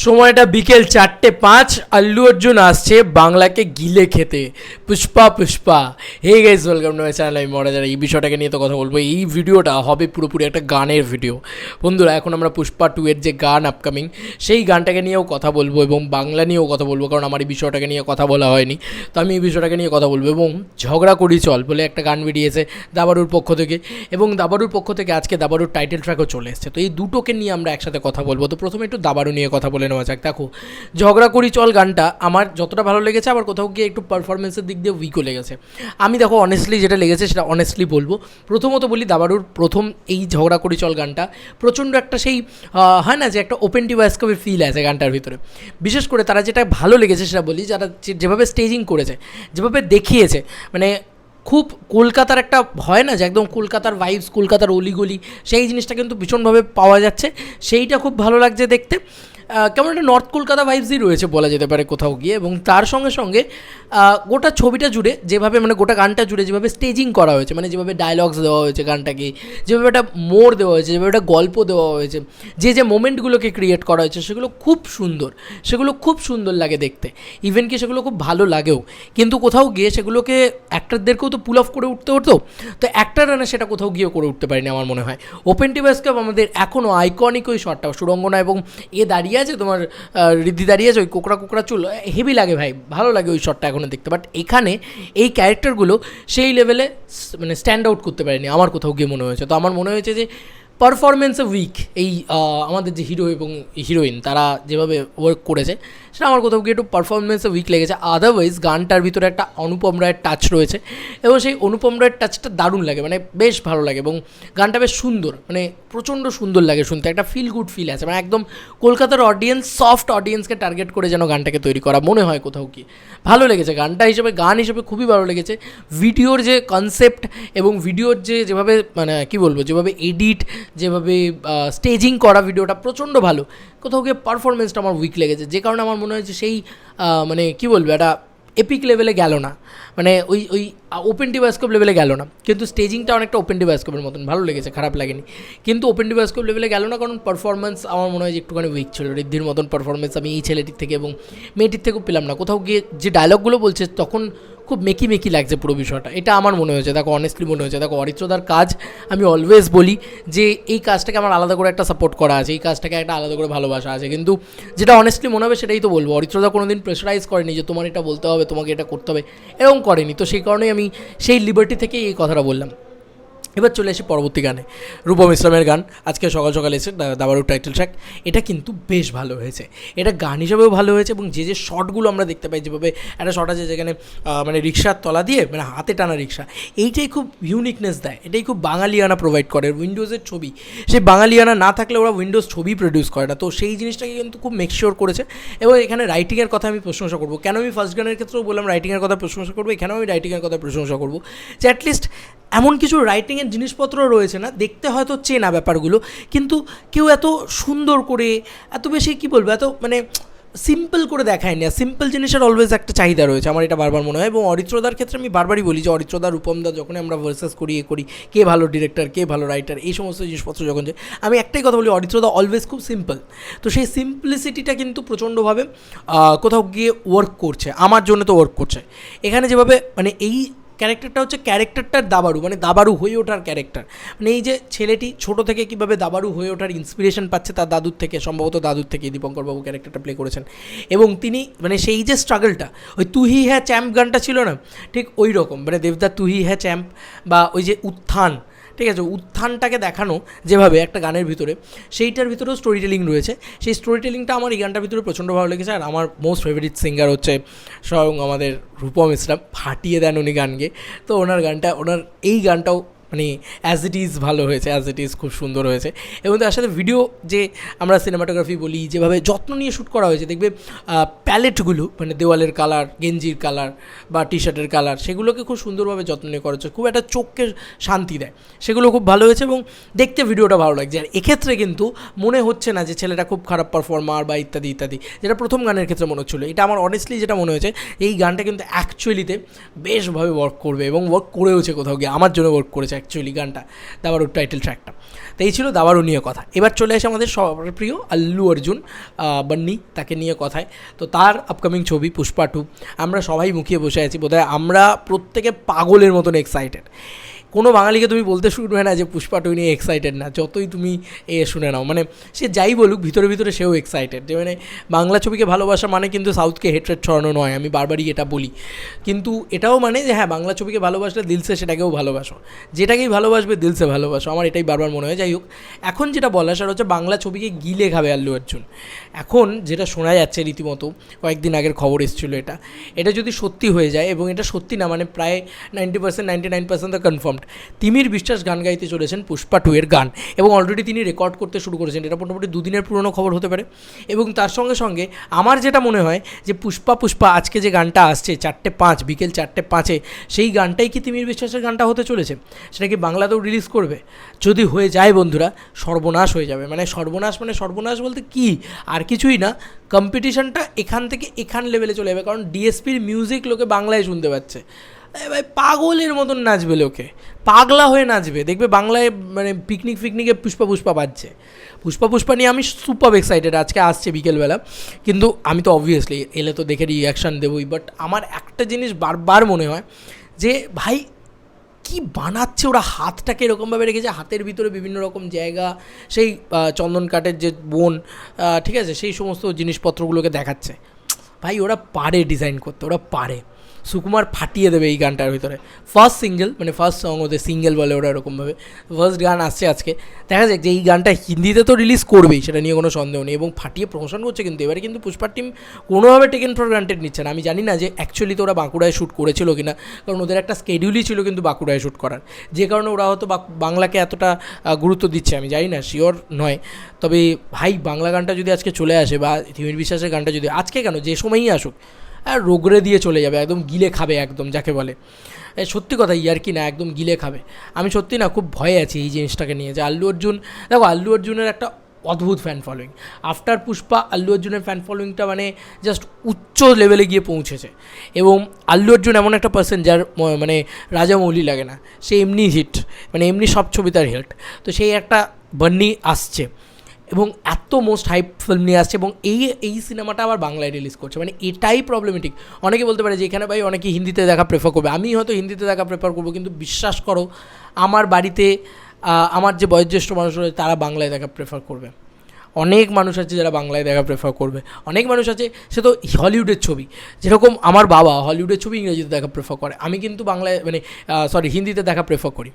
সময়টা বিকেল 4:05। আল্লু অর্জুন আসছে বাংলাকে গিলে খেতে। Pushpa Pushpa. Hey guys, welcome to my channel. আমি মহারাজার এই বিষয়টাকে নিয়ে তো কথা বলবো। এই ভিডিওটা হবে পুরোপুরি একটা গানের ভিডিও। বন্ধুরা, এখন আমরা পুষ্পা 2 এর যে গান আপকামিং, সেই গানটাকে নিয়েও কথা বলবো এবং বাংলা নিয়েও কথা বলবো, কারণ আমার এই বিষয়টাকে নিয়ে কথা বলা হয়নি। তো আমি এই বিষয়টাকে নিয়ে কথা বলবো। এবং ঝগড়া করি চল বলে একটা গান বেরিয়েছে দাবারুর পক্ষ থেকে, এবং দাবারুর পক্ষ থেকে আজকে দাবারুর টাইটেল ট্র্যাকও চলে এসেছে। তো এই দুটোকে নিয়ে আমরা একসাথে কথা বলবো। তো প্রথমে একটু দাবারু নিয়ে কথা বলে নেওয়া যাক। দেখো, ঝগড়া করি চল গানটা আমার যতটা ভালো লেগেছে, আবার কোথাও গিয়ে একটু পারফরমেন্সের দিক দিয়ে উইকও লেগেছে। আমি দেখো অনেস্টলি যেটা লেগেছে সেটা অনেস্টলি বলবো। প্রথমত বলি, দাবারুর প্রথম এই ঝগড়া করি চল গানটা প্রচণ্ড একটা সেই হয় না যে একটা ওপেন ডিভাইসকোপের ফিল আছে গানটার ভিতরে। বিশেষ করে তারা যেটা ভালো লেগেছে সেটা বলি, যারা যেভাবে স্টেজিং করেছে, যেভাবে দেখিয়েছে, মানে খুব কলকাতার একটা হয় না যে একদম কলকাতার ভাইবস, কলকাতার অলিগলি, সেই জিনিসটা কিন্তু ভীষণভাবে পাওয়া যাচ্ছে। সেইটা খুব ভালো লাগছে দেখতে। কেমন একটা নর্থ কলকাতা ভাইবসই রয়েছে বলা যেতে পারে কোথাও গিয়ে। এবং তার সঙ্গে সঙ্গে গোটা ছবিটা জুড়ে যেভাবে, মানে গোটা গানটা জুড়ে যেভাবে স্টেজিং করা হয়েছে, মানে যেভাবে ডায়লগস দেওয়া হয়েছে গানটাকে, যেভাবে একটা মোড় দেওয়া হয়েছে, যেভাবে একটা গল্প দেওয়া হয়েছে, যে মোমেন্টগুলোকে ক্রিয়েট করা হয়েছে, সেগুলো খুব সুন্দর, সেগুলো খুব সুন্দর লাগে দেখতে। ইভেন কি সেগুলো খুব ভালো লাগেও। কিন্তু কোথাও গিয়ে সেগুলোকে অ্যাক্টারদেরকেও তো পুল অফ করে উঠতে হতো। তো অ্যাক্টাররা সেটা কোথাও গিয়ে করে উঠতে পারেনি আমার মনে হয়। ওপেন টিভাস্কোপ আমাদের এখনও আইকনিক ওই শটটা, সুরঙ্গনা এবং এ দাঁড়িয়ে আছে, তোমার ঋদ্ধি দাঁড়িয়ে আছে, ওই কোকড়া কোকড়া চুল, হেভি লাগে ভাই, ভালো লাগে ওই শটটা এখনও দেখতে। বাট এখানে এই ক্যারেক্টারগুলো সেই লেভেলে মানে স্ট্যান্ড আউট করতে পারেনি আমার কোথাও গিয়ে মনে হয়েছে। তো আমার মনে হয়েছে যে পারফরমেন্সে উইক এই আমাদের যে হিরো এবং হিরোইন, তারা যেভাবে ওয়ার্ক করেছে সেটা আমার কোথাও গিয়ে একটু পারফরমেন্সে উইক লেগেছে। আদারওয়াইজ গানটার ভিতরে একটা অনুপম রায়ের টাচ রয়েছে, এবং সেই অনুপম রায়ের টাচটা দারুণ লাগে, মানে বেশ ভালো লাগে। এবং গানটা বেশ সুন্দর, মানে প্রচণ্ড সুন্দর লাগে শুনতে, একটা ফিল গুড ফিল আছে, মানে একদম কলকাতার অডিয়েন্স, সফট অডিয়েন্সকে টার্গেট করে যেন গানটাকে তৈরি করা মনে হয় কোথাও কি। ভালো লেগেছে গানটা হিসেবে, গান হিসেবে খুবই ভালো লেগেছে। ভিডিওর যে কনসেপ্ট এবং ভিডিওর যেভাবে মানে কী বলবো, যেভাবে এডিট, যেভাবে স্টেজিং করা, ভিডিওটা প্রচণ্ড ভালো। কোথাও গিয়ে পারফরমেন্সটা আমার উইক লেগেছে, যে কারণে আমার মনে হয়েছে সেই মানে কী বলবো, একটা এপিক লেভেলে গেল না, মানে ওই ওপেন ডিভাইসকোপ লেভেলে গেল না। কিন্তু স্টেজিংটা অনেকটা ওপেন ডিভাইসকোপের মতন ভালো লেগেছে, খারাপ লাগেনি। কিন্তু ওপেন ডিভাইসকোপ লেভেলে গেল না, কারণ পারফরমেন্স আমার মনে হয় যে একটুখানি উইক ছিল। ঋদ্ধির মতন পারফরমেন্স আমি এই ছেলেটির থেকে এবং মেয়েটির থেকেও পেলাম না। কোথাও গিয়ে যে ডায়লগগুলো বলছে তখন খুব মেকি মেকি লাগছে পুরো বিষয়টা, এটা আমার মনে হয়েছে। দেখো অনেস্টলি মনে হয়েছে, দেখো অরিত্রদার কাজ, আমি অলওয়েজ বলি যে এই কাজটাকে আমার আলাদা করে একটা সাপোর্ট করা আছে, এই কাজটাকে একটা আলাদা করে ভালোবাসা আছে। কিন্তু যেটা অনেস্টলি মনে হবে সেটাই তো বলবো। অরিত্রদা কোনো দিন প্রেশারাইজ করেনি যে তোমার এটা বলতে হবে, তোমাকে এটা করতে হবে, এরকম করেনি। তো সেই কারণেই আমি সেই লিবার্টি থেকেই এই কথাটা বললাম। এবার চলে আসি পরবর্তী গানে, রূপম ইসলামের গান আজকে সকাল সকাল এসে দাবারুর টাইটেল ট্র্যাক। এটা কিন্তু বেশ ভালো হয়েছে, এটা গান হিসাবেও ভালো হয়েছে। এবং যে শটগুলো আমরা দেখতে পাই, যেভাবে একটা শট আছে যেখানে মানে রিক্সার তলা দিয়ে, মানে হাতে টানা রিক্সা, এইটাই খুব ইউনিকনেস দেয়, এটাই খুব বাঙালিয়ানা প্রোভাইড করে। উইন্ডোজের ছবি, সেই বাঙালিয়ানা না থাকলে ওরা উইন্ডোজ ছবি প্রডিউস করে না। তো সেই জিনিসটাকে কিন্তু খুব মেকশিওর করেছে। এবং এখানে রাইটিংয়ের কথা আমি প্রশংসা করবো। কেন আমি ফার্স্ট গানের ক্ষেত্রেও বললাম রাইটিংয়ের কথা প্রশংসা করবো, এখানেও আমি রাইটিংয়ের কথা প্রশংসা করবো। যে অ্যাটলিস্ট এমন কিছু রাইটিংয়ের জিনিসপত্র রয়েছে না, দেখতে হয়তো চেনা ব্যাপারগুলো, কিন্তু কেউ এত সুন্দর করে, এত বেশি কী বলবো, এত মানে সিম্পল করে দেখায়নি। আর সিম্পল জিনিসের অলওয়েজ একটা চাহিদা রয়েছে, আমার এটা বারবার মনে হয়। এবং অরিত্রদার ক্ষেত্রে আমি বারবারই বলি যে অরিত্রদা, রূপমদা যখনই আমরা ভার্সেস করি, কে ভালো ডিরেক্টর, কে ভালো রাইটার, এই সমস্ত জিনিসপত্র যখন যে আমি একটাই কথা বলি, অরিত্রদা অলওয়েজ খুব সিম্পল। তো সেই সিম্পলিসিটিটা কিন্তু প্রচণ্ডভাবে কোথাও গিয়ে ওয়ার্ক করছে, আমার জন্য তো ওয়ার্ক করছে এখানে। যেভাবে মানে এই ক্যারেক্টারটা হচ্ছে ক্যারেক্টারটার দাবারু, মানে দাবারু হয়ে ওঠার ক্যারেক্টার। মানে এই যে ছেলেটি ছোটো থেকে কীভাবে দাবারু হয়ে ওঠার ইন্সপিরেশন পাচ্ছে তার দাদুর থেকে, সম্ভবত দাদুর থেকে দীপঙ্করবাবু ক্যারেক্টারটা প্লে করেছেন। এবং তিনি মানে সেই যে স্ট্রাগলটা, ওই তুহি হ্যাঁ চ্যাম্প গানটা ছিল না, ঠিক ওই রকম, মানে দেবদা তুহি হ্যাঁ চ্যাম্প, বা ওই যে উত্থান, ঠিক আছে, উত্থানটাকে দেখানো যেভাবে একটা গানের ভিতরে, সেইটার ভিতরেও স্টোরি টেলিং রয়েছে। সেই স্টোরি টেলিংটা আমার এই গানটার ভিতরে প্রচণ্ড ভালো লেগেছে। আর আমার মোস্ট ফেভারিট সিঙ্গার হচ্ছে স্বয়ং আমাদের রূপম ইসলাম, ফাটিয়ে দেন উনি গান গেয়ে। তো ওনার এই গানটাও মানে অ্যাজ ইট ইজ ভালো হয়েছে, অ্যাজ ইট ইজ খুব সুন্দর হয়েছে। এবং তার সাথে ভিডিও, যে আমরা সিনেমাটোগ্রাফি বলি, যেভাবে যত্ন নিয়ে শ্যুট করা হয়েছে, দেখবে প্যালেটগুলো, মানে দেওয়ালের কালার, গেঞ্জির কালার বা টি শার্টের কালার, সেগুলোকে খুব সুন্দরভাবে যত্ন নিয়ে করা হচ্ছে, খুব একটা চোখকে শান্তি দেয়, সেগুলো খুব ভালো হয়েছে। এবং দেখতে ভিডিওটা ভালো লাগছে। আর এক্ষেত্রে কিন্তু মনে হচ্ছে না যে ছেলেটা খুব খারাপ পারফর্মার বা ইত্যাদি ইত্যাদি, যেটা প্রথম গানের ক্ষেত্রে মনে হচ্ছিলো। এটা আমার অনেস্টলি যেটা মনে হয়েছে, এই গানটা কিন্তু অ্যাকচুয়ালিতে বেশভাবে ওয়ার্ক করবে এবং ওয়ার্ক করেওছে, কোথাও গিয়ে আমার জন্য ওয়ার্ক করেছে অ্যাকচুয়ালি গানটা, দাবারুর টাইটেল ট্র্যাকটা। তো এই ছিল দাবারু নিয়ে কথা। এবার চলে আসে আমাদের সবার প্রিয় আল্লু অর্জুন, বান্নি, তাকে নিয়ে কথায়। তো তার আপকামিং ছবি পুষ্পা 2 আমরা সবাই মুখিয়ে বসে আছি, বোধহয় আমরা প্রত্যেকে পাগলের মতন এক্সাইটেড। কোনো বাঙালিকে তুমি বলতে শুনবে না যে পুষ্পা 2 নিয়ে এক্সাইটেড না, যতই তুমি শুনে নাও, মানে সে যাই বলুক ভিতরে ভিতরে সেও এক্সাইটেড। যে মানে বাংলা ছবিকে ভালোবাসা মানে কিন্তু সাউথকে হেট্রেড ছড়ানো নয়, আমি বারবারই এটা বলি। কিন্তু এটাও মানে যে হ্যাঁ, বাংলা ছবিকে ভালোবাসলে দিলসে সেটাকেও ভালোবাসো, যেটাকেই ভালোবাসবে দিলসে ভালোবাসো, আমার এটাই বারবার মনে হয়। যাই হোক, এখন যেটা বলা সেটা হচ্ছে বাংলা ছবিকে গিলে খাবে আল্লু অর্জুন। এখন যেটা শোনা যাচ্ছে রীতিমতো, কয়েকদিন আগের খবর এসেছিলো, এটা যদি সত্যি হয়ে যায়, এবং এটা সত্যি না মানে প্রায় 90%, 99% তো কনফার্মড, তিমির বিশ্বাস গান গাইতে চলেছেন পুষ্পা 2 এর গান, এবং অলরেডি তিনি রেকর্ড করতে শুরু করেছেন। এটা মোটামুটি 2 দিনের পুরনো খবর হতে পারে। এবং তার সঙ্গে সঙ্গে আমার যেটা মনে হয় যে পুষ্পা আজকে যে গানটা আসছে 4:05 বিকেল 4:05 সেই গানটাই কি তিমির বিশ্বাসের গানটা হতে চলেছে? সেটা কি বাংলাতেও রিলিজ করবে? যদি হয়ে যায় বন্ধুরা, সর্বনাশ হয়ে যাবে। মানে সর্বনাশ বলতে কি, আর কিছুই না, কম্পিটিশনটা এখান থেকে এখান লেভেলে চলে যাবে। কারণ ডিএসপির মিউজিক লোকে বাংলায় শুনতে পাচ্ছে, ভাই পাগলের মতন নাচবে, লোকে পাগলা হয়ে নাচবে। দেখবে বাংলায় মানে পিকনিকে পুষ্পা বাজছে। পুষ্পা নিয়ে আমি সুপার এক্সাইটেড, আজকে আসছে বিকেলবেলা। কিন্তু আমি তো অবভিয়াসলি এলে তো দেখে রিয়াকশান দেবই, বাট আমার একটা জিনিস বারবার মনে হয় যে ভাই কি বানাচ্ছে ওরা, হাতটাকে এরকমভাবে রেখেছে, হাতের ভিতরে বিভিন্ন রকম জায়গা, সেই চন্দন কাঠের যে বোন, ঠিক আছে, সেই সমস্ত জিনিসপত্রগুলোকে দেখাচ্ছে। ভাই ওরা পারে ডিজাইন করতে, ওরা পারে। সুকুমার ফাটিয়ে দেবে এই গানটার ভিতরে। ফার্স্ট সিঙ্গেল, মানে ফার্স্ট সং, ওদের সিঙ্গেল বলে ওরা এরকমভাবে, ফার্স্ট গান আসছে আজকে। দেখা যাক যে এই গানটা হিন্দিতে তো রিলিজ করবেই, সেটা নিয়ে কোনো সন্দেহ নেই, এবং ফাটিয়ে প্রমোশন করছে। কিন্তু এবারে কিন্তু পুষ্পার টিম কোনোভাবে টেকেন ফর গ্রান্টেড নিচ্ছে না। আমি জানি না যে অ্যাকচুয়ালি তো ওরা বাঁকুড়ায় শ্যুট করেছিল কি না, কারণ ওদের একটা স্কেডিউলই ছিল কিন্তু বাঁকুড়ায় শ্যুট করার, যে কারণে ওরা হয়তো বাংলাকে এতটা গুরুত্ব দিচ্ছে, আমি জানি না, শিওর নয়। তবে ভাই বাংলা গানটা যদি আজকে চলে আসে, বা তিমির বিশ্বাসের গানটা যদি আজকে কেন, যে সময়ই আসুক, আর রোগড়ে দিয়ে চলে যাবে, একদম গিলে খাবে, একদম যাকে বলে। সত্যি কথা, ইয়ার কি না, একদম গিলে খাবে। আমি সত্যি না খুব ভয়ে আছি এই জিনিসটাকে নিয়ে, যে আল্লু অর্জুন, দেখো আল্লু অর্জুনের একটা অদ্ভুত fan following. After Pushpa Allu অর্জুনের ফ্যান ফলোয়িংটা মানে জাস্ট উচ্চ লেভেলে গিয়ে পৌঁছেছে। এবং আল্লু অর্জুন এমন একটা পার্সন যার মানে রাজামৌলি লাগে না, সে এমনি হিট, মানে এমনি সব ছবি তার হিট। তো সেই একটা বান্নি আসছে, এবং এত মোস্ট হাইপ ফিল্ম নিয়ে আসছে, এবং এই সিনেমাটা আবার বাংলায় রিলিজ করছে, মানে এটাই প্রবলেমেটিক। অনেকে বলতে পারে যে এখানে ভাই অনেকে হিন্দিতে দেখা প্রেফার করবে, আমি হয়তো হিন্দিতে দেখা প্রেফার করবো, কিন্তু বিশ্বাস করো আমার বাড়িতে আমার যে বয়োজ্যেষ্ঠ মানুষ রয়েছে তারা বাংলায় দেখা প্রেফার করবে। অনেক মানুষ আছে যারা বাংলায় দেখা প্রেফার করবে, অনেক মানুষ আছে সে তো হলিউডের ছবি, যেরকম আমার বাবা হলিউডের ছবি ইংরেজিতে দেখা প্রেফার করে, আমি কিন্তু বাংলায় মানে হিন্দিতে দেখা প্রেফার করি।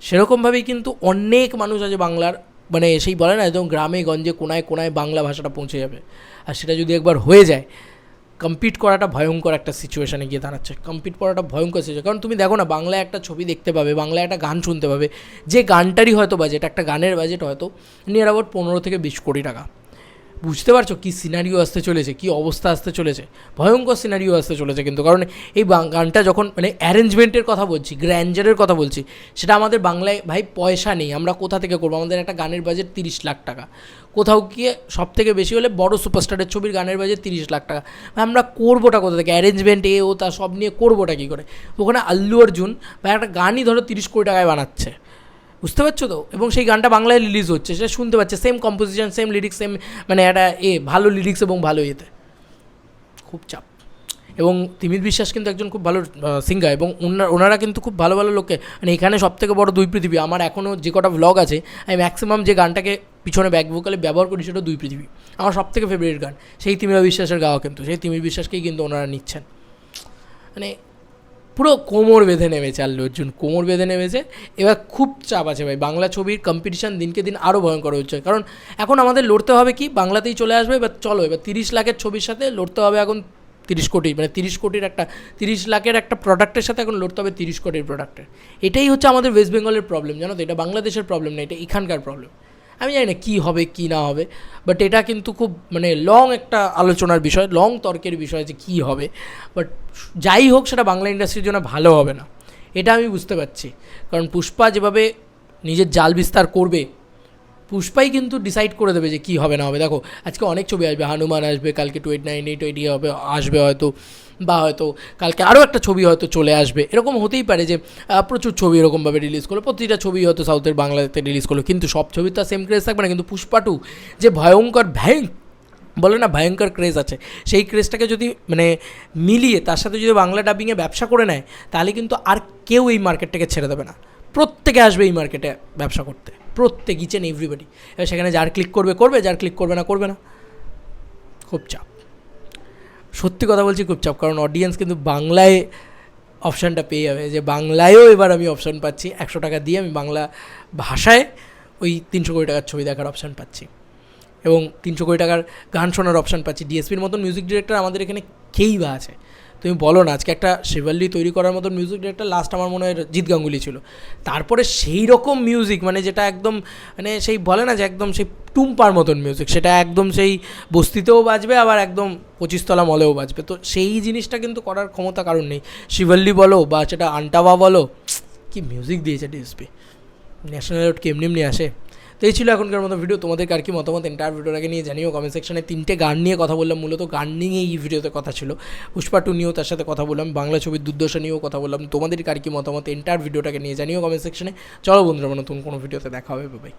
সেরকমভাবেই কিন্তু অনেক মানুষ আছে বাংলার, মানে সেই বলে না একদম গ্রামে গঞ্জে কোনায় বাংলা ভাষাটা পৌঁছে যাবে। আর সেটা যদি একবার হয়ে যায়, কম্পিট করাটা ভয়ঙ্কর একটা সিচুয়েশানে গিয়ে দাঁড়াচ্ছে, কম্পিট করাটা ভয়ঙ্কর সিচুয়েশন। কারণ তুমি দেখো না, বাংলায় একটা ছবি দেখতে পাবে, বাংলায় একটা গান শুনতে পাবে, যে গানটারই হয়তো বাজেট, একটা গানের বাজেট হয়তো নিয়ার অ্যাবাউট 15 থেকে 20 কোটি টাকা। বুঝতে পারছো কী সিনারিও আসতে চলেছে, কী অবস্থা আসতে চলেছে, ভয়ঙ্কর সিনারিও আসতে চলেছে। কিন্তু কারণ এই গানটা যখন মানে অ্যারেঞ্জমেন্টের কথা বলছি, গ্র্যান্ডারের কথা বলছি, সেটা আমাদের বাংলায় ভাই পয়সা নেই, আমরা কোথা থেকে করবো? আমাদের একটা গানের বাজেট 30 লাখ টাকা, কোথাও গিয়ে সব থেকে বেশি হলে বড় সুপারস্টারের ছবির গানের বাজেট 30 লাখ টাকা। আমরা করবোটা কোথা থেকে? অ্যারেঞ্জমেন্ট ও তা সব নিয়ে করবোটা কী করে? ওখানে আল্লু অর্জুন ভাই একটা গানই ধরো 30 কোটি টাকায় বানাচ্ছে, বুঝতে পারছো তো? এবং সেই গানটা বাংলায় রিলিজ হচ্ছে, সেটা শুনতে পাচ্ছে, same composition, same lyrics, same মানে একটা ভালো লিরিক্স এবং ভালো ইয়েতে। খুব চাপ। এবং তিমির বিশ্বাস কিন্তু একজন খুব ভালো সিঙ্গার, এবং ওনারা কিন্তু খুব ভালো ভালো লোককে, মানে এখানে সবথেকে বড় দুই পৃথিবী, আমার এখনও যে কটা ভ্লগ আছে আমি ম্যাক্সিমাম যে গানটাকে পিছনে ব্যাক ভোকালে ব্যবহার করি সেটা দুই পৃথিবী, আমার সবথেকে ফেভারিট গান সেই তিমির বিশ্বাসের গাওয়া, কিন্তু সেই তিমির বিশ্বাসকেই কিন্তু ওনারা নিচ্ছেন। মানে পুরো কোমর বেঁধে নেমেছে আল্লু অর্জুন, কোমর বেঁধে নেমেছে। এবার খুব চাপ আছে ভাই, বাংলা ছবির কম্পিটিশান দিনকে দিন আরও ভয়ঙ্কর হচ্ছে। কারণ এখন আমাদের লড়তে হবে কি, বাংলাতেই চলে আসবে। এবার চলো, এবার 30 লাখের ছবির সাথে লড়তে হবে এখন 30 কোটি, মানে 30 কোটির একটা 30 লাখের একটা প্রোডাক্টের সাথে এখন লড়তে হবে 30 কোটির প্রোডাক্টের। এটাই হচ্ছে আমাদের ওয়েস্ট বেঙ্গলের প্রবলেম, জানো তো? এটা বাংলাদেশের প্রবলেম না, এটা এখানকার প্রবলেম। আমি জানি না কী হবে কী না হবে, বাট এটা কিন্তু খুব মানে লং একটা আলোচনার বিষয়, লং তর্কের বিষয় যে কী হবে। বাট যাই হোক, সেটা বাংলা ইন্ডাস্ট্রির জন্য ভালো হবে না, এটা আমি বুঝতে পারছি। কারণ পুষ্পা যেভাবে নিজের জাল বিস্তার করবে, পুষ্পাই কিন্তু ডিসাইড করে দেবে যে কী হবে না হবে। দেখো আজকে অনেক ছবি আসবে, হনুমান আসবে, কালকে 2898 হবে আসবে হয়তো, বা হয়তো কালকে আরও একটা ছবি হয়তো চলে আসবে, এরকম হতেই পারে যে প্রচুর ছবি এরকমভাবে রিলিজ করলো, প্রতিটা ছবি হয়তো সাউথের বাংলাতে রিলিজ করলো, কিন্তু সব ছবি তো সেম ক্রেজ থাকবে না। কিন্তু পুষ্পা 2 যে ভয়ঙ্কর বলে না ভয়ঙ্কর ক্রেজ আছে, সেই ক্রেজটাকে যদি মানে মিলিয়ে তার সাথে যদি বাংলা ডাবিংয়ে ব্যবসা করে নেয়, তাহলে কিন্তু আর কেউ এই মার্কেটটাকে ছেড়ে দেবে না, প্রত্যেকে আসবে এই মার্কেটে ব্যবসা করতে, প্রত্যেক ইচ অ্যান্ড এভরিবডি। এবার সেখানে যার ক্লিক করবে করবে, যার ক্লিক করবে না করবে না। খুব চাপ, সত্যি কথা বলছি, খুব চাপ। কারণ অডিয়েন্স কিন্তু বাংলায় অপশানটা পেয়ে যাবে, যে বাংলায়ও এবার আমি অপশান পাচ্ছি, 100 টাকা দিয়ে আমি বাংলা ভাষায় ওই 300 কোটি টাকার ছবি দেখার অপশান পাচ্ছি, এবং 300 কোটি টাকার গান শোনার অপশান পাচ্ছি। ডিএসপির মতন মিউজিক ডিরেক্টর আমাদের এখানে কেই বা আছে? তুমি বলো না, আজকে একটা শিবাল্লি তৈরি করার মতন মিউজিক ডিরেক্টর লাস্ট আমার মনে হয় জিৎ গাঙ্গুলি ছিল। তারপরে সেই রকম মিউজিক, মানে যেটা একদম মানে সেই বলে না যে একদম সেই টুম্পার মতন মিউজিক, সেটা একদম সেই বস্তিতেও বাজবে, আবার একদম 25 তলা মলেও বাজবে। তো সেই জিনিসটা কিন্তু করার ক্ষমতা কারণ নেই। শিবাল্লি বলো বা সেটা আন্টাবা বলো, কি মিউজিক দিয়েছে ডিএসপি, ন্যাশনাল অ্যাওয়ার্ড কেমনি এমনি আসে। তো এই ছিল এখনকার মতো ভিডিও। তোমাদের আর কি মতামত এন্টায়ার ভিডিওটাকে নিয়ে জানিও কমেন্ট সেকশনে। 3টে গান নিয়ে কথা বললাম, মূলত গান নিয়ে এই ভিডিওতে কথা ছিল। পুষ্পা 2 নিয়েও তার সাথে কথা বললাম, বাংলা ছবির দুর্দশা নিয়েও কথা বললাম। তোমাদের আর কি মতামত এন্টায়ার ভিডিওটাকে নিয়ে জানিও কমেন্ট সেকশনে। চলো বন্ধুরা, নতুন কোনো ভিডিওতে দেখা হবে, বাই।